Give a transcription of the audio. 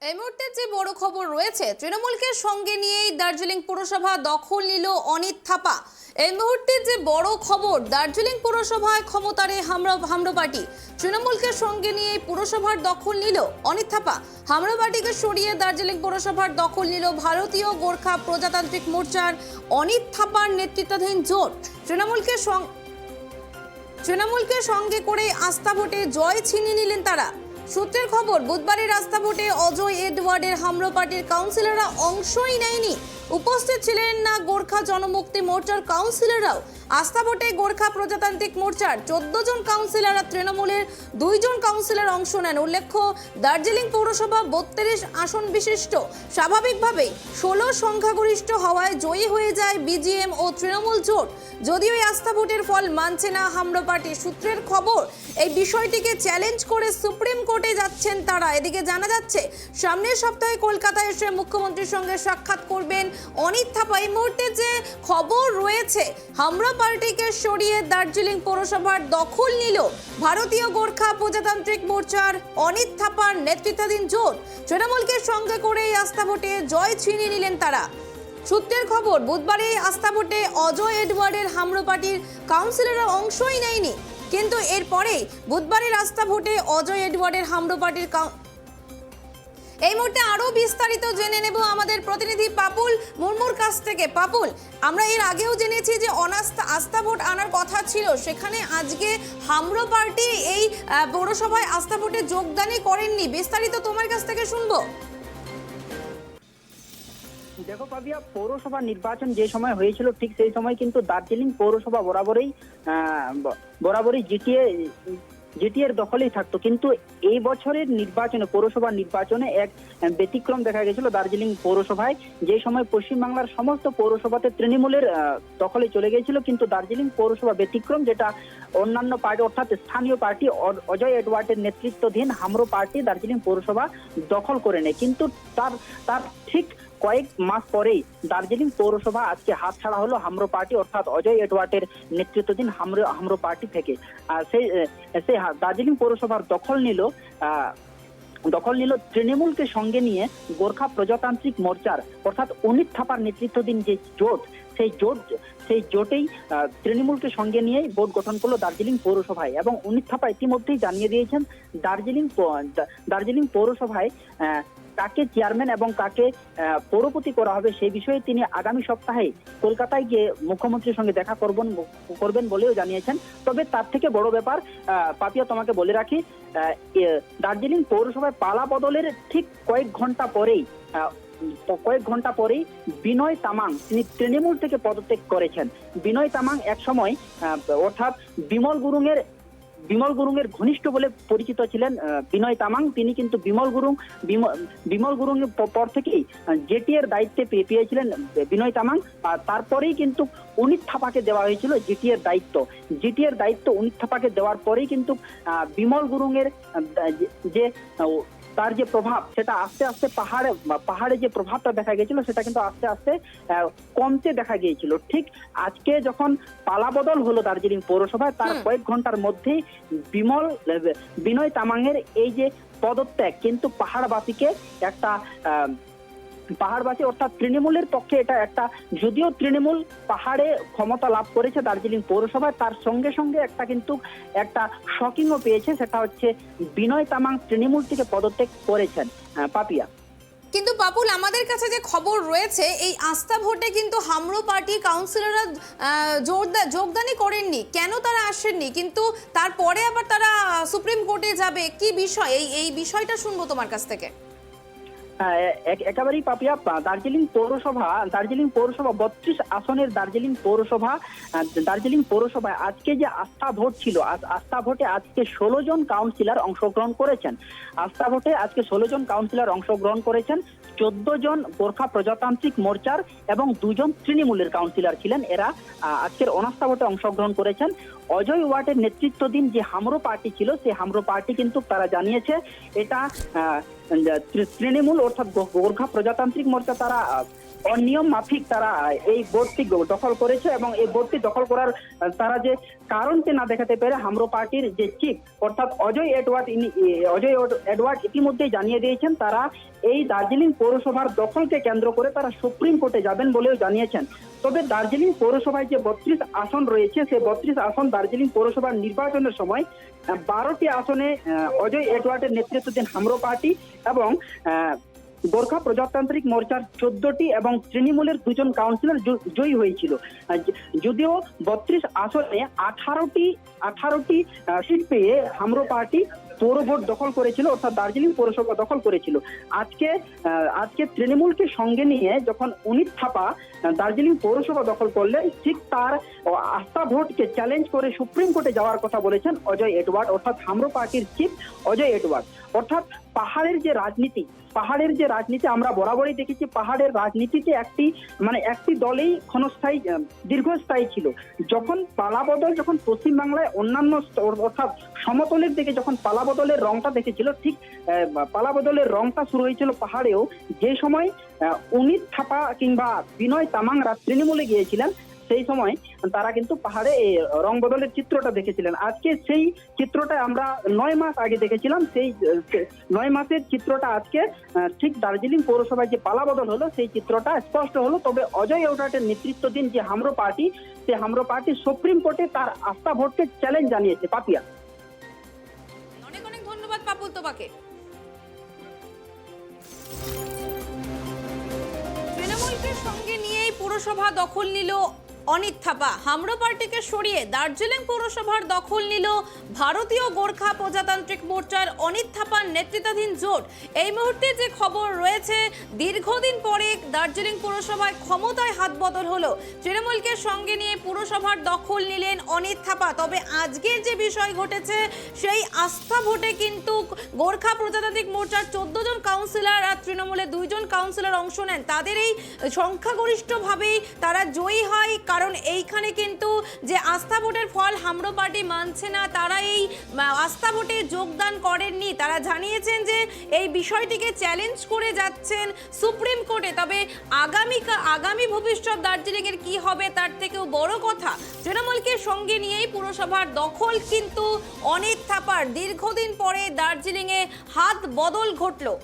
এই মুহূর্তে যে বড় খবর রয়েছে, তৃণমূলকে সঙ্গে নিয়েই দার্জিলিং পুরসভা দখল নিল অনিত থাপা। এই মুহূর্তে যে বড় খবর, দার্জিলিং পুরসভায় ক্ষমতারে হামরা পার্টি। তৃণমূলকে সঙ্গে নিয়ে পুরসভার দখল নিল অনিত থাপা। হামরা পার্টিকে সরিয়ে দার্জিলিং পুরসভার দখল নিল ভারতীয় গোর্খা প্রজাতান্ত্রিক মোর্চার অনিত থাপার নেতৃত্বাধীন জোট। তৃণমূলকে সঙ্গে করে আস্থা ভোটে জয় ছিনিয়ে নিলেন তারা। সূত্রের খবর, বুধবারের আস্থা ভোটে অজয় এডওয়ার্ডের হামরা পার্টির কাউন্সিলররা অংশই নেয়নি। উপস্থিত ছিলেন না গোর্খা জনমুক্তি মোর্চার কাউন্সিলররাও। আস্থা ভোটে গোর্খা প্রজাতান্ত্রিক মোর্চার 14 জন কাউন্সিলর আর তৃণমূলের 2 জন কাউন্সিলর অংশ নেন। উল্লেখ্য, দার্জিলিং পৌরসভা 32 আসন বিশিষ্ট। স্বাভাবিকভাবেই 16 সংখ্যাগরিষ্ঠ হওয়ায় জয়ী হয়ে যায় বিজিএম ও তৃণমূল জোট। যদিও এই আস্থা ভোটের ফল মানছে না হামরা পার্টি। সূত্রের খবর, এই বিষয়টিকে চ্যালেঞ্জ করে সুপ্রিম কোর্টে যাচ্ছেন তারা। এদিকে জানা যাচ্ছে, সামনের সপ্তাহে কলকাতায় এসে মুখ্যমন্ত্রীর সঙ্গে সাক্ষাৎ করবেন অনিত থাপা। এই মুহূর্তে যে খবর রয়েছে, হামরা পার্টিকে সরিয়ে দার্জিলিং পৌরসভার দখল নিল ভারতীয় গোর্খা প্রজাতান্ত্রিক মোর্চার অনিত থাপার নেতৃত্বাধীন জোট। তৃণমূলকে সঙ্গে করে এই আস্থা ভোটে জয় ছিনিয়ে নিলেন তারা। সূত্রের খবর, বুধবারে আস্থা ভোটে অজয় এডওয়ার্ডের হামরা পার্টির কাউন্সিলররা অংশই নেয়নি। কিন্তু এরপরে বুধবারের আস্থা ভোটে অজয় এডওয়ার্ডের হামরা পার্টির এই মুহূর্তে আরো বিস্তারিত জেনে নেব আমাদের প্রতিনিধি পাপুল মুর্মুর কাছ থেকে। পাপুল, আমরা এর আগেও জেনেছি যে আস্থা ভোট আনার কথা ছিল, সেখানে আজকে হামরা পার্টি এই পৌরসভায় আস্থা ভোটে যোগদানই করেননি। বিস্তারিত তোমার কাছ থেকে শুনবো। দেখো পাবিয়া, পৌরসভা নির্বাচন যে সময় হয়েছিল ঠিক সেই সময় কিন্তু দার্জিলিং পৌরসভা বরাবরই জিটিএর দখলেই থাকতো। কিন্তু এই বছরের নির্বাচনে, পৌরসভা নির্বাচনে এক ব্যতিক্রম দেখা গেছিল দার্জিলিং পৌরসভায়। যে সময় পশ্চিমবাংলার সমস্ত পৌরসভাতে তৃণমূলের দখলে চলে গিয়েছিল, কিন্তু দার্জিলিং পৌরসভা ব্যতিক্রম, যেটা অন্যান্য পার্টি অর্থাৎ স্থানীয় পার্টি অজয় এডওয়ার্ডের নেতৃত্বাধীন হামরা পার্টি দার্জিলিং পৌরসভা দখল করে নেয়। কিন্তু তার ঠিক কয়েক মাস পরেই দার্জিলিং পৌরসভা আজকে হাতছাড়া হলো হামরা পার্টি অর্থাৎ অজয় এডওয়ার্ডের নেতৃত্বাধীন হামরা পার্টি থেকে। সেই দার্জিলিং পৌরসভার দখল নিল তৃণমূলকে সঙ্গে নিয়ে গোর্খা প্রজাতান্ত্রিক মোর্চার অর্থাৎ অনিত থাপার নেতৃত্বাধীন যে জোট, সেই জোটেই তৃণমূলকে সঙ্গে নিয়ে ভোট গঠন করলো দার্জিলিং পৌরসভায়। এবং অনিত থাপা ইতিমধ্যেই জানিয়ে দিয়েছেন দার্জিলিং পৌরসভায় কাকে চেয়ারম্যান এবং কাকে পৌরপতি করা হবে সেই বিষয়ে তিনি আগামী সপ্তাহে কলকাতায় গিয়ে মুখ্যমন্ত্রীর সঙ্গে দেখা করবেন বলেও জানিয়েছেন। তবে তার থেকে বড় ব্যাপার পাপিয়া, তোমাকে বলে রাখি, দার্জিলিং পৌরসভায় পালা বদলের ঠিক কয়েক ঘন্টা পরেই বিনয় তামাং, তিনি তৃণমূল থেকে পদত্যাগ করেছেন। বিনয় তামাং এক সময় অর্থাৎ বিমল গুরুং এর ঘনিষ্ঠ বলে পরিচিত ছিলেন বিনয় তামাং। তিনি কিন্তু বিমল গুরুং পর থেকেই জেটি এর দায়িত্বে পেয়েছিলেন বিনয় তামাং। তারপরেই কিন্তু অনিত থাপাকে দেওয়া হয়েছিল জিটি এর দায়িত্ব। অনিত থাপাকে দেওয়ার পরেই কিন্তু বিমল গুরুং এর যে তার যে প্রভাব, সেটা আস্তে আস্তে পাহাড়ে যে প্রভাবটা দেখা গিয়েছিল সেটা কিন্তু আস্তে আস্তে কমতে দেখা গিয়েছিল। ঠিক আজকে যখন পালাবদল হলো দার্জিলিং পৌরসভায়, তার কয়েক ঘন্টার মধ্যেই বিনয় তামাংয়ের এই যে পদত্যাগ কিন্তু পাহাড়বাসী অর্থাৎ তৃণমূলের পক্ষে এটা একটা, যদিও তৃণমূল পাহাড়ে ক্ষমতা লাভ করেছে দার্জিলিং পৌরসভায়, তার সঙ্গে সঙ্গে একটা শকিংও পেয়েছে। সেটা হচ্ছে বিনয় তামাং তৃণমূল থেকে পদত্যাগ করেছেন। পাপিয়া, কিন্তু পাপুল, আমাদের কাছে যে খবর রয়েছে, এই আস্থা ভোটে কিন্তু হামরা পার্টি কাউন্সিলররা যোগদানই করেননি। কেন তারা আসেননি? কিন্তু তারপরে আবার তারা সুপ্রিম কোর্টে যাবে, কি বিষয়? এই বিষয়টা শুনবো তোমার কাছ থেকে। একেবারেই পাপিয়া, দার্জিলিং পৌরসভা 32 আসনের দার্জিলিং পৌরসভায় আজকে যে আস্থা ভোট ছিল, আস্থা ভোটে আজকে 16 জন কাউন্সিলর অংশগ্রহণ করেছেন। 14 জন গোর্খা প্রজাতান্ত্রিক মোর্চার এবং 2 জন তৃণমূলের কাউন্সিলর ছিলেন। এরা আজকের অনাস্থা ভোটে অংশগ্রহণ করেছেন। অজয় ওয়ার্ডের নেতৃত্বাধীন যে হামরা পার্টি ছিল, সেই হামরা পার্টি কিন্তু তারা জানিয়েছে এটা তৃণমূল অর্থাৎ গোর্খা প্রজাতান্ত্রিক মোর্চা তারা অনিয়ম মাফিক তারা এই বোর্ডটি দখল করেছে এবং এই বোর্ডটি দখল করার তারা যে কারণকে না দেখাতে পেরে হামরো পার্টির যে চিফ অর্থাৎ অজয় এডওয়ার্ড ইতিমধ্যেই জানিয়ে দিয়েছেন তারা এই দার্জিলিং পৌরসভার দখলকে কেন্দ্র করে তারা সুপ্রিম কোর্টে যাবেন বলেও জানিয়েছেন। তবে দার্জিলিং পৌরসভায় যে 32 আসন রয়েছে সেই 32 আসন দার্জিলিং পৌরসভার নির্বাচনের সময় 12টি আসনে অজয় এডওয়ার্ডের নেতৃত্বাধীন হামরো পার্টি এবং গোর্খা প্রজাতান্ত্রিক মোর্চার 14টি এবং তৃণমূলের 2 জন কাউন্সিলর জয়ী হয়েছিল। যদিও 32 আসনে 18টি সিট পেয়ে হামরো পার্টি পৌর ভোট দখল করেছিল অর্থাৎ দার্জিলিং পৌরসভা দখল করেছিল। আজকে তৃণমূলকে সঙ্গে নিয়ে যখন উনিত থাপা দার্জিলিং পৌরসভা দখল করলেন ঠিক তার আস্থা ভোটকে চ্যালেঞ্জ করে সুপ্রিম কোর্টে যাওয়ার কথা বলেছেন অজয় এডওয়ার্ড অর্থাৎ হামরো পার্টির চিফ অজয় এডওয়ার্ড। অর্থাৎ পাহাড়ের যে রাজনীতি আমরা বরাবরই দেখেছি পাহাড়ের রাজনীতিতে একটি দলেই ক্ষণস্থায়ী দীর্ঘস্থায়ী ছিল। যখন পালাবদল যখন পশ্চিমবাংলায় অন্যান্য অর্থাৎ সমতলের দিকে যখন পালাবদলের রংটা দেখেছিল ঠিক পালাবদলের রংটা শুরু হয়েছিল পাহাড়েও যে সময় উনিত থাপা কিংবা বিনয় তামাংরা তৃণমূলে গিয়েছিলেন সেই সময় তারা কিন্তু পাহাড়ে এই রং বদলের চিত্রটা দেখেছিলেন। আজকে সেই চিত্রটা আমরা 9 মাস আগে দেখেছিলাম, সেই 9 মাসের চিত্রটা আজকে ঠিক দার্জিলিং পৌরসভায় যে পালা বদল হলো সেই চিত্রটা স্পষ্ট হলো। তবে অজয় এডওয়ার্ডের নেতৃত্বাধীন যে হামরো পার্টি সেই হামরো পার্টি সুপ্রিম কোর্টে তার আস্থা ভোটকে চ্যালেঞ্জ জানিয়েছে। পাপিয়া, অনেক অনেক ধন্যবাদ পাপুল তোমাকে। তৃণমূলকে সঙ্গে নিয়েই পুরসভা দখল নিল অনিত থাপা। হামরো পার্টিকে সরিয়ে দার্জিলিং পৌরসভার দখল নিল ভারতীয় গোর্খা প্রজাতান্ত্রিক মোর্চার অনিত থাপার নেতৃত্বাধীন জোট। এই মুহূর্তে যে খবর রয়েছে দীর্ঘদিন পরে দার্জিলিং পৌরসভায় ক্ষমতায় হাত বদল হলো, তৃণমূলকে সঙ্গে নিয়ে পুরসভার দখল নিলেন অনিত থাপা। তবে আজকের যে বিষয় ঘটেছে সেই আস্থা ভোটে কিন্তু গোর্খা প্রজাতান্ত্রিক মোর্চার 14 জন কাউন্সিলর আর তৃণমূলের 2 জন কাউন্সিলর অংশ নেন। তাদের এই সংখ্যাগরিষ্ঠভাবেই তারা জয়ী হয়, কারণ এইখানে কিন্তু যে আস্থা ভোটের ফল হামরো পার্টি মানছে না, তারা এই আস্থা ভোটে যোগদান করেননি। তারা জানিয়েছেন যে এই বিষয়টিকে চ্যালেঞ্জ করে যাচ্ছেন সুপ্রিম কোর্টে। তবে আগামী ভবিষ্যৎ দার্জিলিং এর কি হবে তার থেকেও বড় কথা তৃণমূলকে সঙ্গে নিয়েই পুরসভার দখল কিন্তু অনিত থাপার। দীর্ঘদিন পরে দার্জিলিং এ হাত বদল ঘটলো।